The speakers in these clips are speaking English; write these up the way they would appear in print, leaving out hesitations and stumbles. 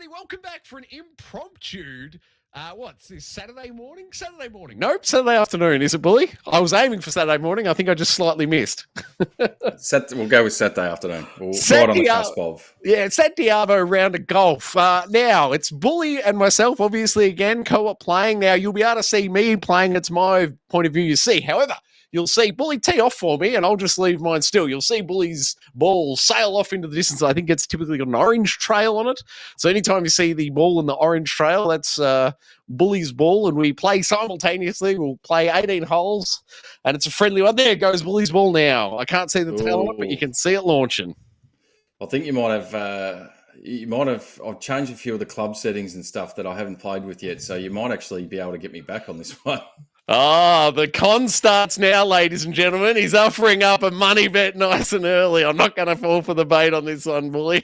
everybody. Welcome back for an impromptu. What's this, Saturday morning? Saturday morning. Nope, Saturday afternoon. Is it, Bully? I was aiming for Saturday morning. I think I just slightly missed. We'll go with Saturday afternoon. Right on the cusp of. Yeah, it's that Diabo round of golf. Now, it's Bully and myself, obviously, again, co-op playing. Now, you'll be able to see me playing. It's my point of view you see. However, you'll see Bully tee off for me, and I'll just leave mine still. You'll see Bully's ball sail off into the distance. I think it's typically got an orange trail on it. So anytime you see the ball in the orange trail, that's Bully's ball, and we play simultaneously. We'll play 18 holes, and it's a friendly one. There goes Bully's ball now. I can't see the tail on it, but you can see it launching. I think you might have. I've changed a few of the club settings and stuff that I haven't played with yet, so you might actually be able to get me back on this one. Oh, the con starts now, ladies and gentlemen. He's offering up a money bet nice and early. I'm not going to fall for the bait on this one, Bully.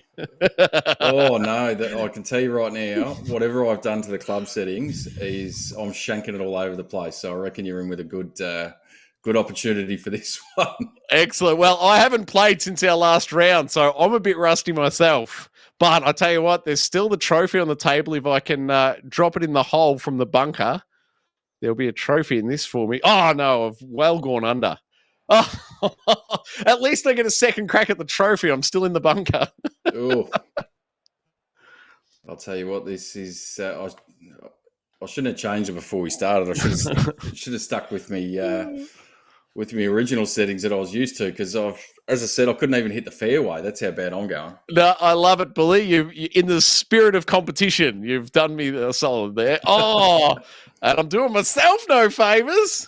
Oh, no. I can tell you right now, whatever I've done to the club settings is I'm shanking it all over the place. So I reckon you're in with a good opportunity for this one. Excellent. Well, I haven't played since our last round, so I'm a bit rusty myself. But I tell you what, there's still the trophy on the table. If I can drop it in the hole from the bunker, there'll be a trophy in this for me. Oh, no, I've well gone under. Oh, at least I get a second crack at the trophy. I'm still in the bunker. Oh, I'll tell you what, this is... I shouldn't have changed it before we started. I should have stuck with me original settings that I was used to, because as I said, I couldn't even hit the fairway. That's how bad I'm going. No, I love it, Bully. You, in the spirit of competition, you've done me a solid there. Oh, and I'm doing myself no favors.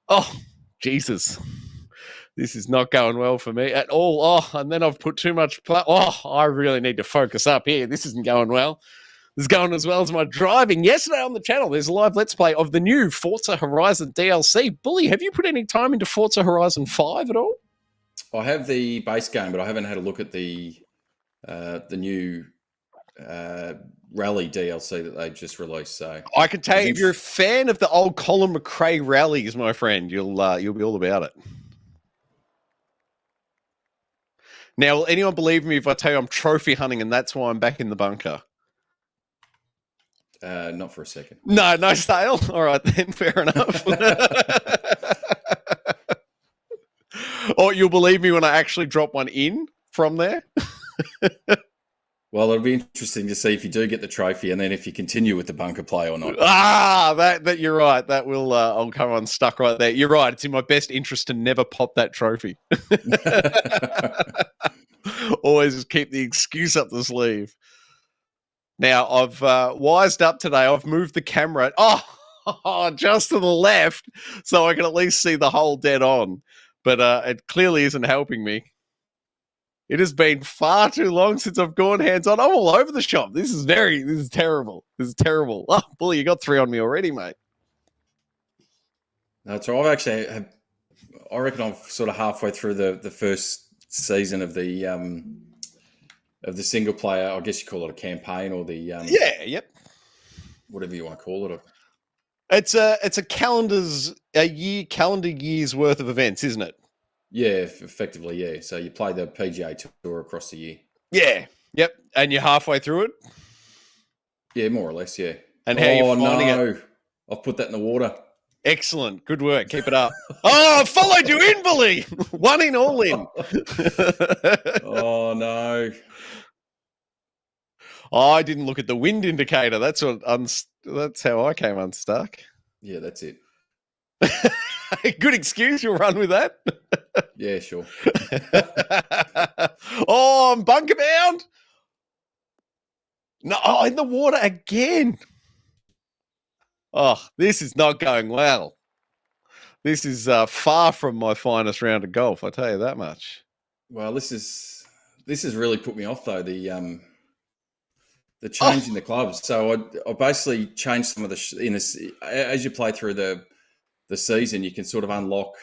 Oh, Jesus. This is not going well for me at all. Oh, and then I've put too much... I really need to focus up here. This isn't going well. This is going as well as my driving. Yesterday on the channel, there's a live Let's Play of the new Forza Horizon DLC. Bully, have you put any time into Forza Horizon 5 at all? I have the base game, but I haven't had a look at the new rally DLC that they've just released. So I can tell you, if you're a fan of the old Colin McRae rallies, my friend, you'll be all about it. Now, will anyone believe me if I tell you I'm trophy hunting and that's why I'm back in the bunker? Not for a second. No sale. All right, then. Fair enough. Or you'll believe me when I actually drop one in from there. Well, it'll be interesting to see if you do get the trophy, and then if you continue with the bunker play or not. That you're right. That will. I'll come unstuck right there. You're right. It's in my best interest to never pop that trophy. Always keep the excuse up the sleeve. Now, I've wised up today. I've moved the camera just to the left so I can at least see the hole dead on. But it clearly isn't helping me. It has been far too long since I've gone hands-on. I'm all over the shop. This is terrible. This is terrible. Oh, Bully, you got 3 on me already, mate. That's right. I reckon I'm sort of halfway through the first season of the single player. I guess you call it a campaign or the whatever you want to call it. It's a calendar year's worth of events, isn't it? Yeah, effectively, yeah. So you play the PGA Tour across the year. Yeah, yep. And you're halfway through it? Yeah, more or less, yeah. And how are you finding it? I've put that in the water. Excellent. Good work. Keep it up. I followed you in, Bully. 1 in, all in. Oh, no. I didn't look at the wind indicator. That's how I came unstuck. Yeah, that's it. Good excuse. You'll run with that. Yeah, sure. Oh, I'm bunker bound. No, in the water again. Oh, this is not going well. This is far from my finest round of golf. I tell you that much. Well, this has really put me off though. The change in the clubs. So I basically changed some of as you play through the season, you can sort of unlock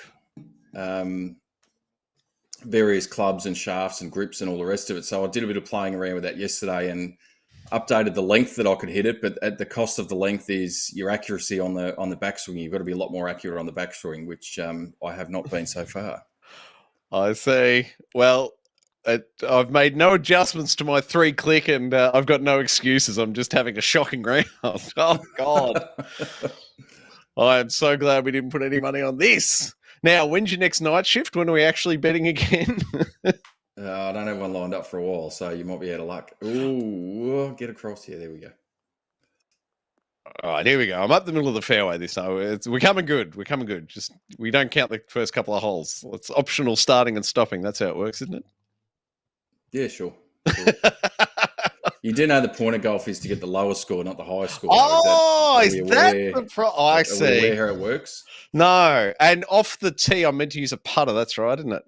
various clubs and shafts and grips and all the rest of it. So I did a bit of playing around with that yesterday and updated the length that I could hit it. But at the cost of the length is your accuracy on the backswing. You've got to be a lot more accurate on the backswing, which I have not been so far. I see. Well, I've made no adjustments to my 3-click, and I've got no excuses. I'm just having a shocking round. Oh, God. I am so glad we didn't put any money on this. Now, when's your next night shift? When are we actually betting again? I don't have one lined up for a while, so you might be out of luck. Ooh, get across here. There we go. All right, here we go. I'm up the middle of the fairway this time. We're coming good. We're coming good. Just we don't count the first couple of holes. It's optional starting and stopping. That's how it works, isn't it? Yeah, sure. You do know the point of golf is to get the lowest score, not the highest score. Oh, is that the I see. Are we aware how it works? No. And off the tee, I'm meant to use a putter. That's right, isn't it?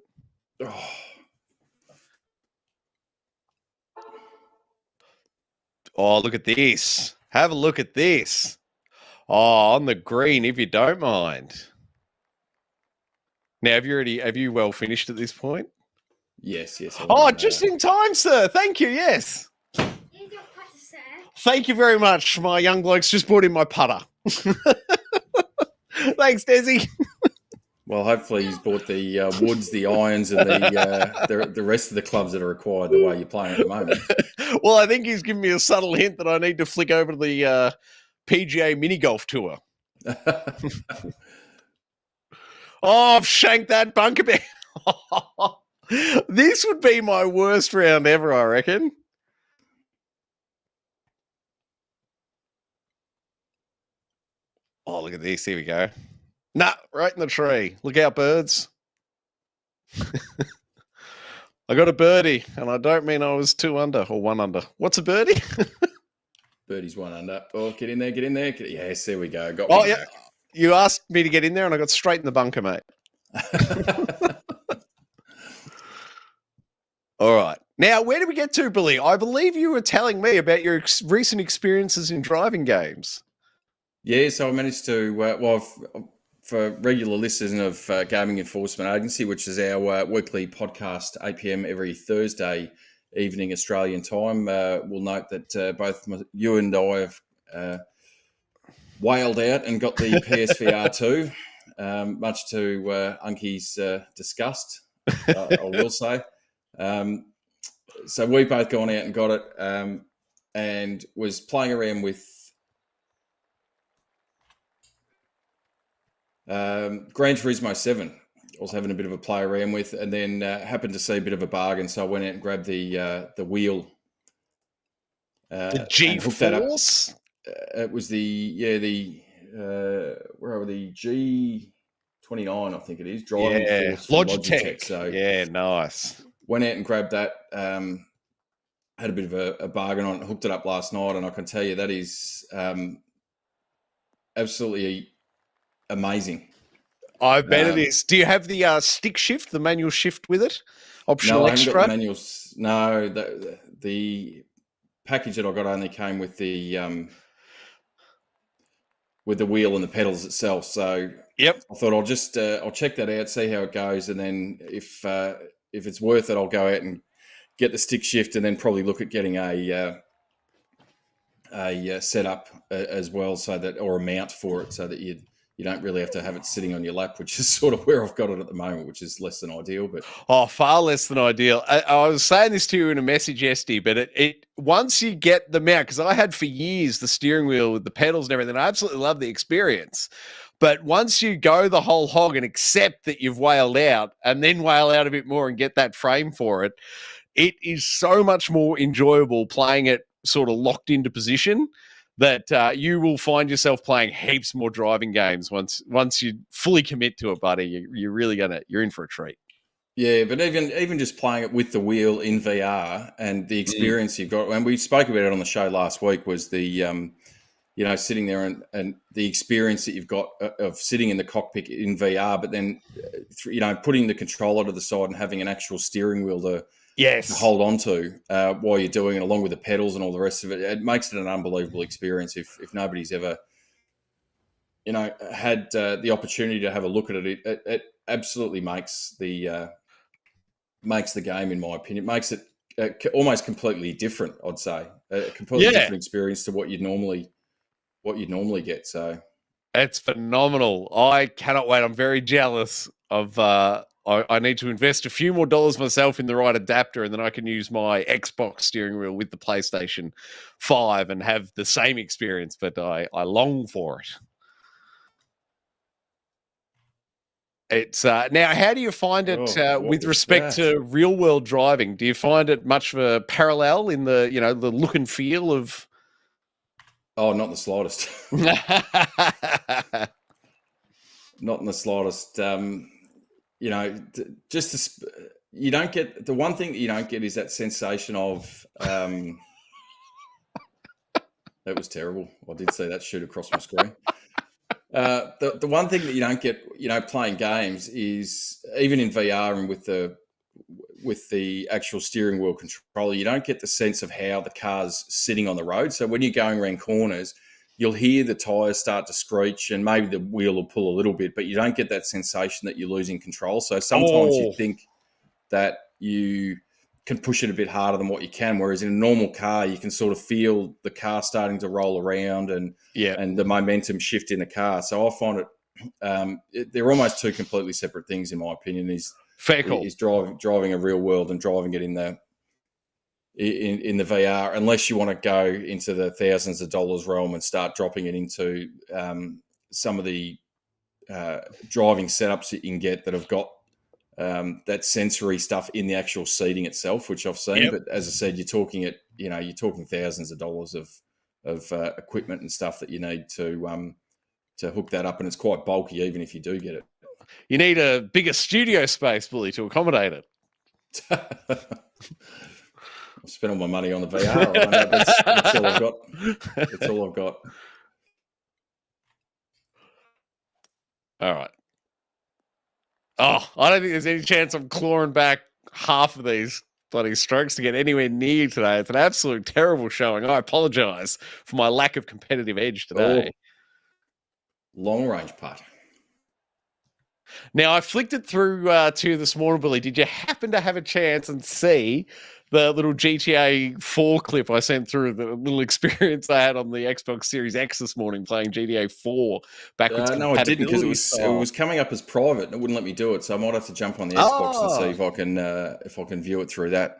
Oh, look at this. Have a look at this. Oh, on the green, if you don't mind. Now, have you well finished at this point? Yes. Oh, just in time, sir. Thank you. Yes. Thank you very much. My young bloke's just brought in my putter. Thanks, Desi. Well, hopefully he's bought the woods, the irons, and the rest of the clubs that are required the way you're playing at the moment. Well, I think he's given me a subtle hint that I need to flick over to the PGA mini golf tour. Oh, I've shanked that bunker bear. This would be my worst round ever, I reckon. Oh, look at this. Here we go. Nah, right in the tree. Look out, birds. I got a birdie, and I don't mean I was 2 under or 1 under. What's a birdie? Birdie's 1 under. Oh, get in there. Yes, there we go. Got oh, yeah. Back. You asked me to get in there, and I got straight in the bunker, mate. All right. Now, where did we get to, Billy? I believe you were telling me about your recent experiences in driving games. Yeah, so I managed to, for regular listeners of Gaming Enforcement Agency, which is our weekly podcast, 8 p.m. every Thursday evening Australian time, we'll note that both you and I have wailed out and got the PSVR 2, much to Unky's disgust, I will say. So we've both gone out and got it and was playing around with Gran Turismo 7. I was having a bit of a play around with, and then happened to see a bit of a bargain, so I went out and grabbed the wheel. The G-Force? It was the G29, I think it is. Driving Force Logitech. So yeah, nice. Went out and grabbed that. Had a bit of a bargain on it. Hooked it up last night, and I can tell you that is absolutely amazing. I bet it is. Do you have the stick shift, the manual shift with it? Optional extra? No, I haven't got the manuals. No, the package that I got only came with the wheel and the pedals itself. So yep, I thought I'll check that out, see how it goes, and then if it's worth it, I'll go out and get the stick shift, and then probably look at getting a setup as well, so that, or a mount for it, so that you don't really have to have it sitting on your lap, which is sort of where I've got it at the moment, which is less than ideal. But far less than ideal. I was saying this to you in a message yesterday, but it once you get the mount, because I had for years the steering wheel with the pedals and everything, I absolutely love the experience. But once you go the whole hog and accept that you've wailed out, and then wail out a bit more and get that frame for it, it is so much more enjoyable playing it sort of locked into position, that you will find yourself playing heaps more driving games once you fully commit to it, buddy. You're in for a treat. Yeah, but even just playing it with the wheel in VR and the experience you've got, and we spoke about it on the show last week, was the sitting there and the experience that you've got of sitting in the cockpit in VR, but then putting the controller to the side and having an actual steering wheel to hold on to while you're doing it, along with the pedals and all the rest of it. It makes it an unbelievable experience. If nobody's ever, had the opportunity to have a look at it, it absolutely makes the game, in my opinion. It makes it almost completely different, I'd say. A completely different experience to what you'd normally get. So it's phenomenal. I cannot wait. I'm very jealous of I need to invest a few more dollars myself in the right adapter, and then I can use my Xbox steering wheel with the PlayStation 5 and have the same experience, but I long for it. It's now, how do you find it what with was respect that? to real world driving? Do you find it much of a parallel in the, the look and feel of? Oh, not in the slightest. Not in the slightest. You don't get, the one thing that you don't get is that sensation of that was terrible. I did see that shoot across my screen. The one thing that you don't get, playing games is, even in VR and with the actual steering wheel controller, you don't get the sense of how the car's sitting on the road. So when you're going around corners, you'll hear the tyres start to screech and maybe the wheel will pull a little bit, but you don't get that sensation that you're losing control. So sometimes you think that you can push it a bit harder than what you can, whereas in a normal car, you can sort of feel the car starting to roll around and the momentum shift in the car. So I find it, they're almost two completely separate things, in my opinion, is driving a real world and driving it in the VR, unless you want to go into the thousands of dollars realm and start dropping it into some of the driving setups that you can get that have got that sensory stuff in the actual seating itself, which I've seen. But as I said, you're talking thousands of dollars of equipment and stuff that you need to hook that up, and it's quite bulky, even if you do get it. You need a bigger studio space, Bully, to accommodate it. I've spent all my money on the VR. I don't know. That's all I've got. That's all I've got. All right. Oh, I don't think there's any chance I'm clawing back half of these bloody strokes to get anywhere near today. It's an absolute terrible showing. I apologise for my lack of competitive edge today. Long range putt. Now, I flicked it through to you this morning, Billy. Did you happen to have a chance and see the little GTA 4 clip I sent through, the little experience I had on the Xbox Series X this morning playing GTA 4 backwards? No, I didn't, because it was coming up as private and it wouldn't let me do it. So I might have to jump on the Xbox and see if I can view it through that.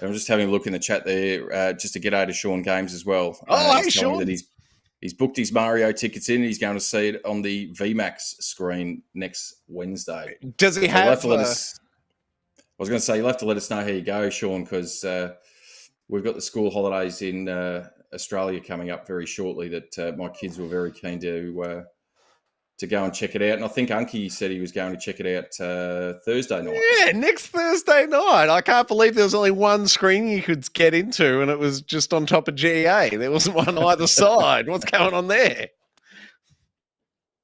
I'm just having a look in the chat there, just to get out of Sean Games as well. Hey, Sean. That he's booked his Mario tickets in. He's going to see it on the VMAX screen next Wednesday. Does he have? I was going to say, you'll have to let us know how you go, Sean, because we've got the school holidays in Australia coming up very shortly that my kids were very keen to go and check it out. And I think Unky said he was going to check it out Thursday night. Yeah, next Thursday night. I can't believe there was only one screen you could get into, and it was just on top of GA. There wasn't one either side. What's going on there?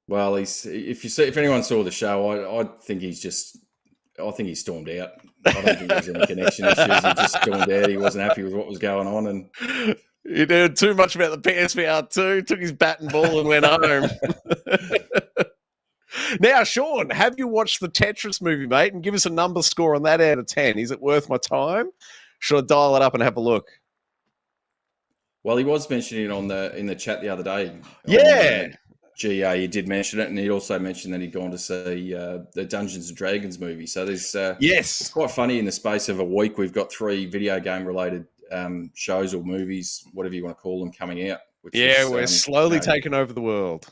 Well, if anyone saw the show, I think he stormed out. I don't think there's any connection issues. He just stormed out. He wasn't happy with what was going on, and he heard too much about the PSVR 2, took his bat and ball and went home. Now, Sean, have you watched the Tetris movie, mate? And give us a number score on that out of 10. Is it worth my time? Should I dial it up and have a look? Well, he was mentioning it in the chat the other day. Yeah. GA, he did mention it, and he also mentioned that he'd gone to see the Dungeons and Dragons movie. So there's it's quite funny. In the space of a week, we've got 3 video game related shows or movies, whatever you want to call them, coming out. We're slowly taking over the world.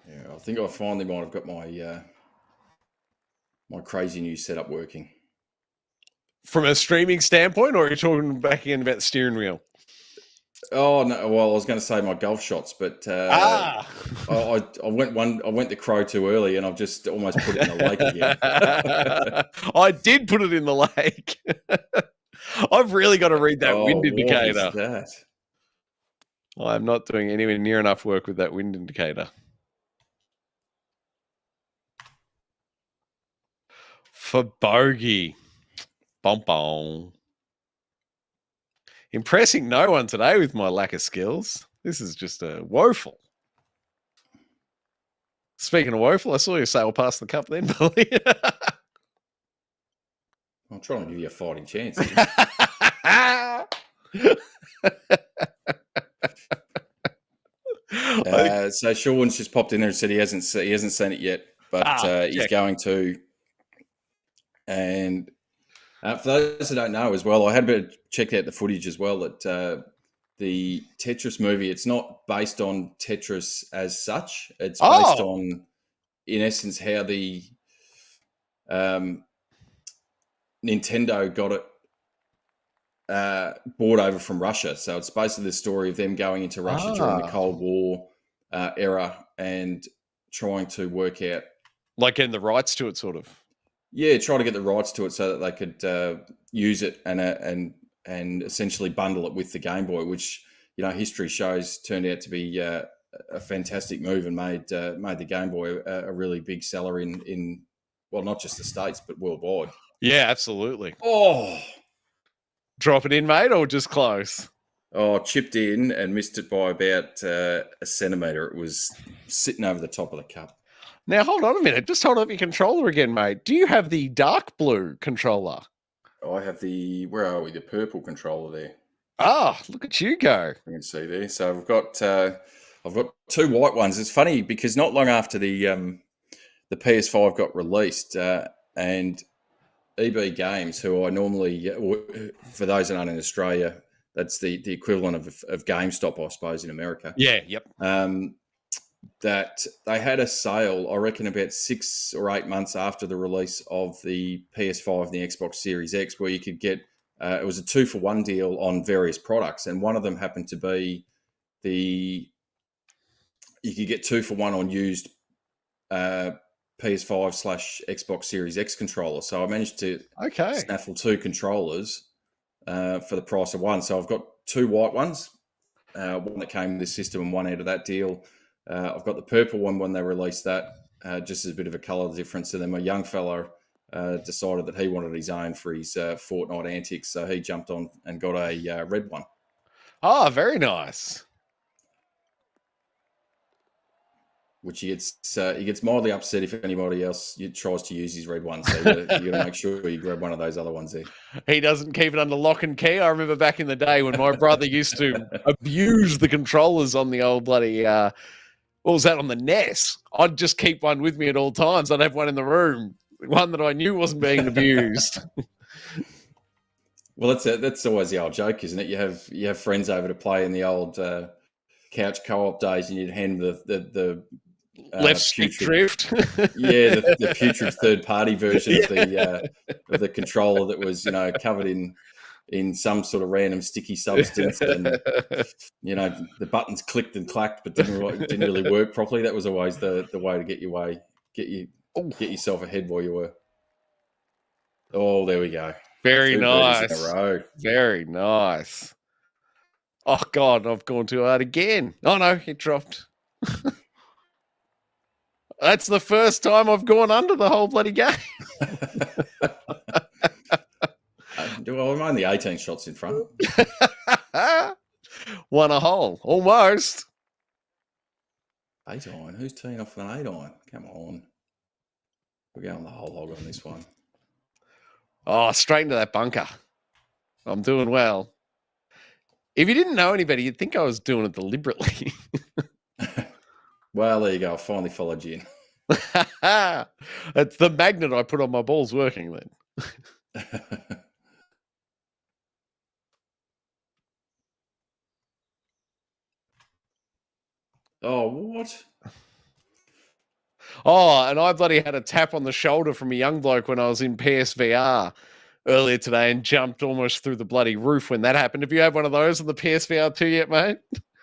Yeah, I think I finally might have got my my crazy new setup working. From a streaming standpoint, or are you talking back again about the steering wheel? Oh no! Well, I was going to say my golf shots, but I went the crow too early, and I've just almost put it in the lake again. I did put it in the lake. I've really got to read that wind indicator. What is that? I'm not doing anywhere near enough work with that wind indicator. For bogey. Bom. Impressing no one today with my lack of skills. This is just woeful. Speaking of woeful, I saw you sail past the cup then, Billy. I'm trying to give you a fighting chance. So Sean's just popped in there and said he hasn't seen it yet, but he's going to. And for those who don't know as well, I had a bit of checked out the footage as well. That the Tetris movie, it's not based on Tetris as such. It's based on, in essence, how the Nintendo got it brought over from Russia. So it's basically the story of them going into Russia during the Cold War era and trying to work out, like, getting the rights to it, sort of. Yeah, try to get the rights to it so that they could use it and essentially bundle it with the Game Boy, which, you know, history shows turned out to be a fantastic move and made the Game Boy a really big seller in well, not just the States but worldwide. Yeah, absolutely. Oh, drop it in, mate, or just close? Oh, chipped in and missed it by about a centimetre. It was sitting over the top of the cup. Now, hold on a minute. Just hold up your controller again, mate. Do you have the dark blue controller? I have the, where are we? The purple controller there. Ah, look at you go. You can see there. So I've got two white ones. It's funny because not long after the PS5 got released, and EB Games, who I normally, for those that aren't in Australia, that's the equivalent of GameStop, I suppose, in America. Yeah, yep. That they had a sale, I reckon, about 6 or 8 months after the release of the PS5 and the Xbox Series X, where you could get, it was a 2-for-1 deal on various products. And one of them happened to be you could get 2-for-1 on used PS5/Xbox Series X controller. So I managed to snaffle 2 controllers for the price of one. So I've got 2 white ones, one that came with the system and one out of that deal. I've got the purple one when they released that, just as a bit of a colour difference. And then my young fella decided that he wanted his own for his Fortnite antics, so he jumped on and got a red one. Oh, very nice. Which he gets mildly upset if anybody else tries to use his red one. So you got to make sure you grab one of those other ones there. He doesn't keep it under lock and key. I remember back in the day when my brother used to abuse the controllers on the old bloody... what was that, on the NES? I'd just keep one with me at all times. I'd have one in the room, one that I knew wasn't being abused. Well, that's always the old joke, isn't it? You have friends over to play in the old couch co-op days, and you'd hand the left stick drift. Yeah, the putrid third-party version of the controller that was, covered in some sort of random sticky substance, and the buttons clicked and clacked but didn't really work properly. That was always the way to get yourself ahead while you were. Oh, there we go. Very 2 nice. birdies in a row. Very nice. Oh God, I've gone too hard again. Oh no, it dropped. That's the first time I've gone under the whole bloody game. I'm only 18 shots in front. Won a hole, almost. 8 iron. Who's teeing off an 8 iron? Come on. We're going the whole hog on this one. Oh, straight into that bunker. I'm doing well. If you didn't know anybody, you'd think I was doing it deliberately. Well, there you go. I finally followed you in. It's the magnet I put on my balls working then. Oh, what? Oh, and I bloody had a tap on the shoulder from a young bloke when I was in PSVR earlier today and jumped almost through the bloody roof when that happened. Have you had one of those on the PSVR 2 yet, mate?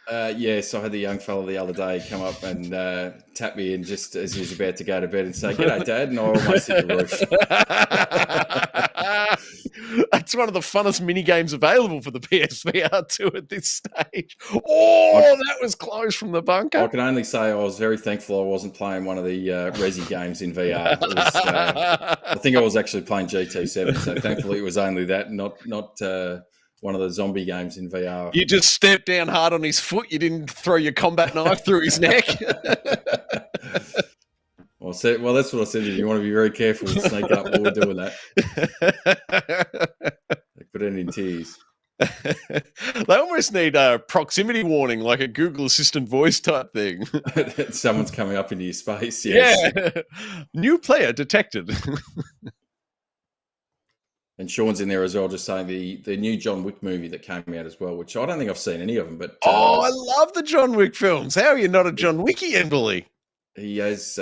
Yes, I had the young fella the other day come up and tap me in just as he was about to go to bed and say, "G'day, Dad," and I almost hit the roof. That's one of the funnest mini games available for the PSVR 2 at this stage. Oh, that was close from the bunker. I can only say I was very thankful I wasn't playing one of the Resi games in VR. I think I was actually playing GT7, so thankfully it was only that, not one of the zombie games in VR. You just stepped down hard on his foot. You didn't throw your combat knife through his neck. Well, that's what I said to you. You want to be very careful with sneaking up while we're doing that. They put it in tears. They almost need a proximity warning, like a Google Assistant voice type thing. Someone's coming up into your space. Yes. Yeah. New player detected. And Sean's in there as well, just saying the new John Wick movie that came out as well, which I don't think I've seen any of them. But I love the John Wick films. How are you not a John Wickian, Bully? he has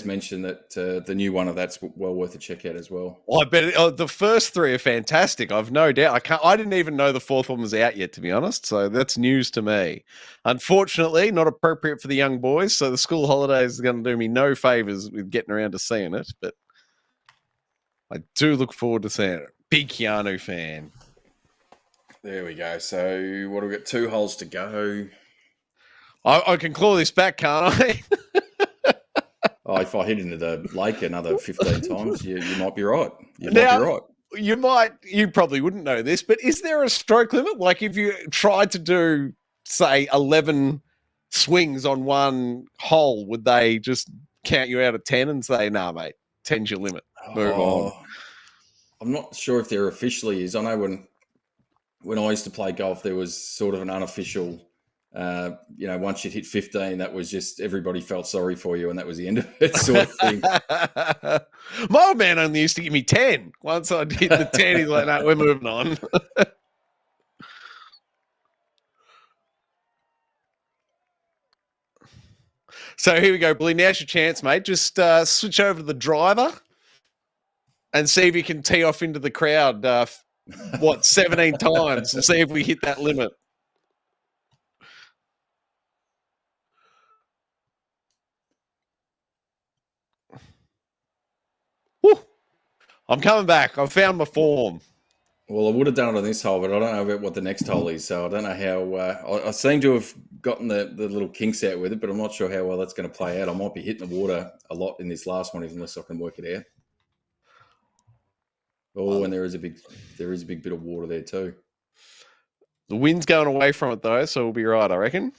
mentioned that the new one of that's well worth a check out as well. I bet the first three are fantastic. I've no doubt. I didn't even know the fourth one was out yet, to be honest. So that's news to me. Unfortunately, not appropriate for the young boys. So the school holidays are going to do me no favors with getting around to seeing it. But I do look forward to seeing it. Big Keanu fan. There we go. So what have we got? 2 holes to go. I can claw this back, can't I? If I hit into the lake another 15 times, you might be right. You probably wouldn't know this, but is there a stroke limit? Like if you tried to do, say, 11 swings on one hole, would they just count you out of 10 and say, nah, mate, 10's your limit. Move on. I'm not sure if there officially is. I know when I used to play golf, there was sort of an unofficial, once you'd hit 15, that was just everybody felt sorry for you and that was the end of it sort of thing. My old man only used to give me 10. Once I'd hit the 10, he's like, no, we're moving on. So here we go, Billy. Now's your chance, mate. Just switch over to the driver and see if you can tee off into the crowd, 17 times and see if we hit that limit. Woo. I'm coming back. I've found my form. Well, I would have done it on this hole, but I don't know about what the next hole is. So I don't know how. I seem to have gotten the little kinks out with it, but I'm not sure how well that's going to play out. I might be hitting the water a lot in this last one, unless I can work it out. Oh, and there is a big bit of water there too. The wind's going away from it though, so we'll be right, I reckon.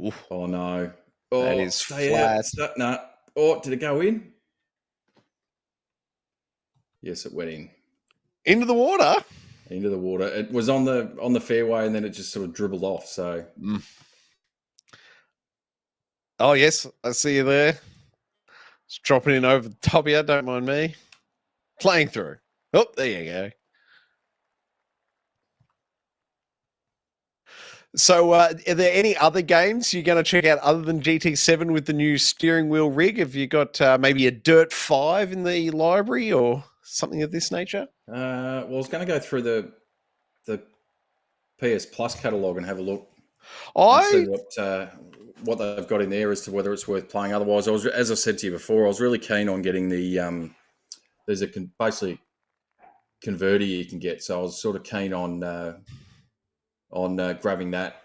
Oof. Oh no! That is flat. No. Oh, did it go in? Yes, it went in. Into the water? Into the water. It was on the fairway and then it just sort of dribbled off. So. Oh, yes. I see you there. It's dropping in over the top of you. Don't mind me. Playing through. Oh, there you go. So are there any other games you're going to check out other than GT7 with the new steering wheel rig? Have you got maybe a Dirt 5 in the library or something of this nature? Well, I was going to go through the PS Plus catalogue and have a look. And see what they've got in there as to whether it's worth playing. Otherwise, as I said to you before, I was really keen on getting the there's basically converter you can get. So I was sort of keen on grabbing that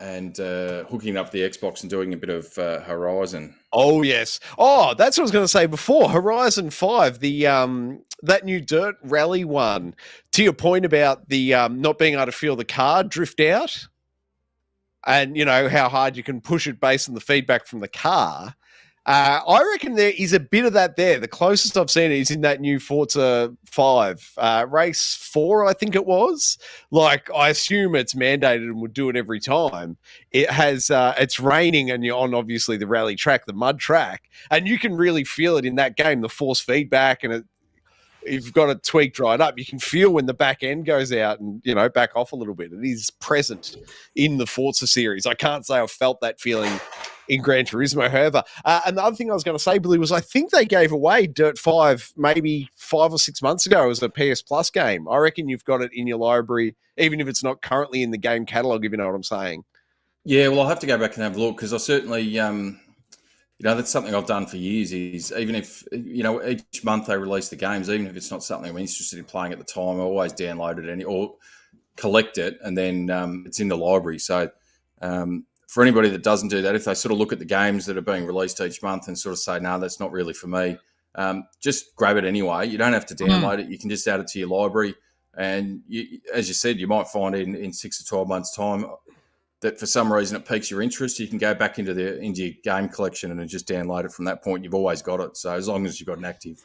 and hooking up the Xbox and doing a bit of Horizon. Oh, yes. Oh, that's what I was going to say before. Horizon 5, the that new Dirt Rally one. To your point about the not being able to feel the car drift out and, you know, how hard you can push it based on the feedback from the car. I reckon there is a bit of that there. The closest I've seen it is in that new Forza 5, race 4, I think it was. Like, I assume it's mandated and would do it every time. It has, it's raining and you're on obviously the rally track, the mud track, and you can really feel it in that game, the force feedback, and you've got it tweaked right up. You can feel when the back end goes out and, you know, back off a little bit. It is present in the Forza series. I can't say I've felt that feeling in Gran Turismo, however. And the other thing I was going to say, Billy, was I think they gave away Dirt 5 maybe 5 or 6 months ago as a PS Plus game. I reckon you've got it in your library, even if it's not currently in the game catalog, if you know what I'm saying. Yeah, well, I'll have to go back and have a look because I certainly, that's something I've done for years is even if, each month they release the games, even if it's not something I'm interested in playing at the time, I always download it or collect it and then it's in the library. So, for anybody that doesn't do that, if they sort of look at the games that are being released each month and sort of say, no, that's not really for me, just grab it anyway. You don't have to download it. You can just add it to your library. And as you said, you might find in 6 to 12 months' time that for some reason it piques your interest. You can go back into your game collection and just download it from that point. You've always got it. So as long as you've got an active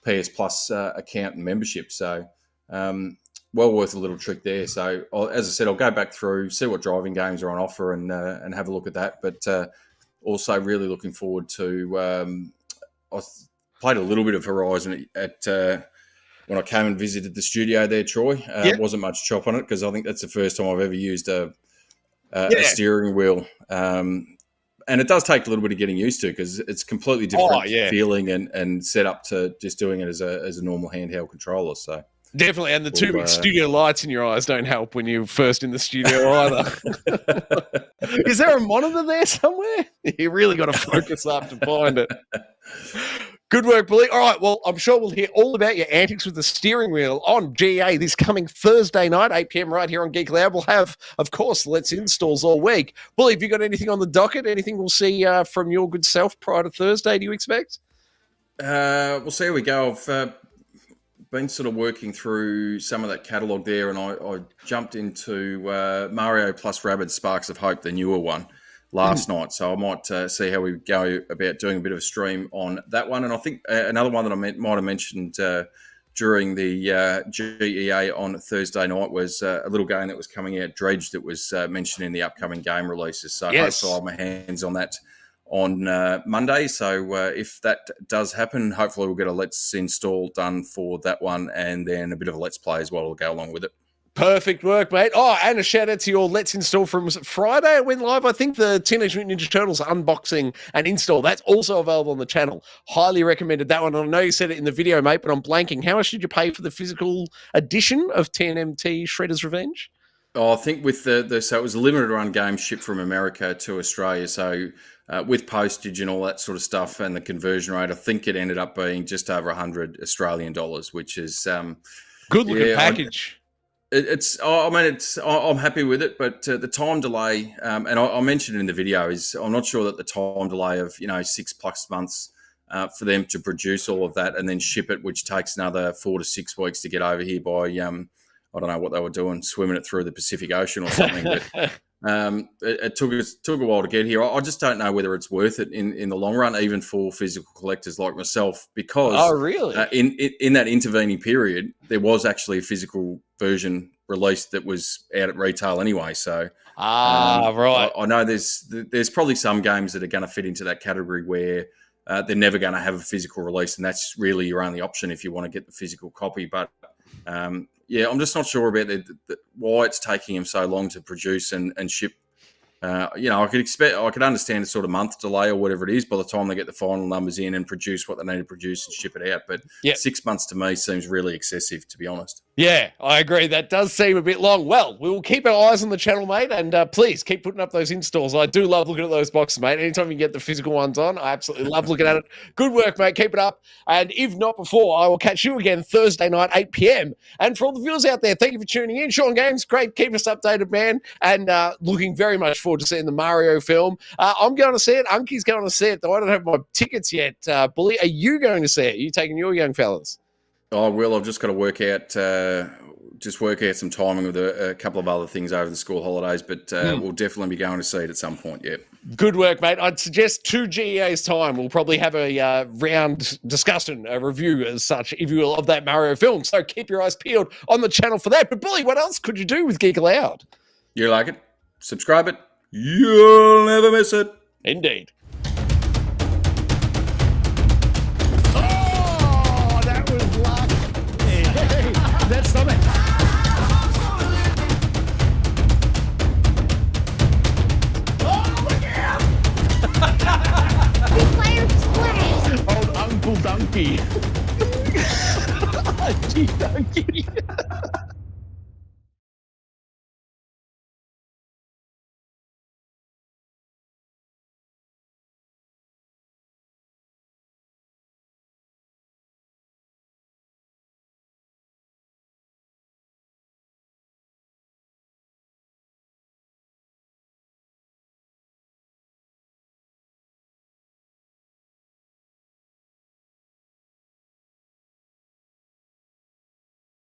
PS Plus account and membership. So well worth a little trick there. So as I said, I'll go back through, see what driving games are on offer, and have a look at that. But also really looking forward to. I played a little bit of Horizon at when I came and visited the studio there, Troy. Wasn't much chop on it because I think that's the first time I've ever used a steering wheel. And it does take a little bit of getting used to because it's completely different feeling and set up to just doing it as a normal handheld controller. So definitely, and the two big studio lights in your eyes don't help when you're first in the studio either. Is there a monitor there somewhere? You really got to focus up to find it. Good work, Billy. All right, well, I'm sure we'll hear all about your antics with the steering wheel on GA this coming Thursday night, 8 p.m. right here on Geek Aloud. We'll have, of course, Let's Installs all week. Billy, have you got anything on the docket? Anything we'll see from your good self prior to Thursday, do you expect? We'll see how we go. I've been sort of working through some of that catalogue there, and I jumped into Mario plus Rabbids Sparks of Hope, the newer one, last night. So I might see how we go about doing a bit of a stream on that one. And I think another one that I might have mentioned during the GEA on Thursday night was a little game that was coming out, Dredge, that was mentioned in the upcoming game releases. So hopefully I'll have my hands on that on Monday. So if that does happen, hopefully we'll get a Let's Install done for that one, and then a bit of a Let's Play as well will go along with it. Perfect work, mate. Oh, and a shout out to your Let's Install from, was it Friday it went live? I think the Teenage Mutant Ninja Turtles unboxing and install. That's also available on the channel. Highly recommended that one. I know you said it in the video, mate, but I'm blanking. How much did you pay for the physical edition of TNMT Shredder's Revenge? Oh, I think with so it was a limited run game shipped from America to Australia. So with postage and all that sort of stuff and the conversion rate, I think it ended up being just over 100 Australian dollars, which is good looking package. I'm happy with it, but the time delay, and I mentioned in the video, is I'm not sure that the time delay of 6+ months for them to produce all of that and then ship it, which takes another 4 to 6 weeks to get over here by I don't know what they were doing, swimming it through the Pacific Ocean or something. But it took a while to get here. I just don't know whether it's worth it in the long run, even for physical collectors like myself, because in that intervening period, there was actually a physical version released that was out at retail anyway. So right, I know there's probably some games that are going to fit into that category where they're never going to have a physical release, and that's really your only option if you want to get the physical copy. But I'm just not sure about why it's taking them so long to produce and ship. I could understand a sort of month delay or whatever it is by the time they get the final numbers in and produce what they need to produce and ship it out. But 6 months to me seems really excessive, to be honest. Yeah, I agree. That does seem a bit long. Well, we will keep our eyes on the channel, mate, and please keep putting up those installs. I do love looking at those boxes, mate. Anytime you get the physical ones on, I absolutely love looking at it. Good work, mate. Keep it up. And if not before, I will catch you again Thursday night, 8 p.m. And for all the viewers out there, thank you for tuning in. Sean Games, great. Keep us updated, man. And looking very much forward to seeing the Mario film. I'm going to see it. Unky's going to see it, though I don't have my tickets yet. Bully, are you going to see it? Are you taking your young fellas? I will. I've just got to work out some timing with a couple of other things over the school holidays, but we'll definitely be going to see it at some point, yeah. Good work, mate. I'd suggest 2 GEA's time. We'll probably have a round discussion, a review as such, if you will, of that Mario film. So keep your eyes peeled on the channel for that. But, Bully, what else could you do with Geek Aloud? You like it? Subscribe it. You'll never miss it. Indeed. Oh, that was luck. Hey, that's something. Oh, look out! The player's splash. Old Uncle Donkey. Gee, Donkey.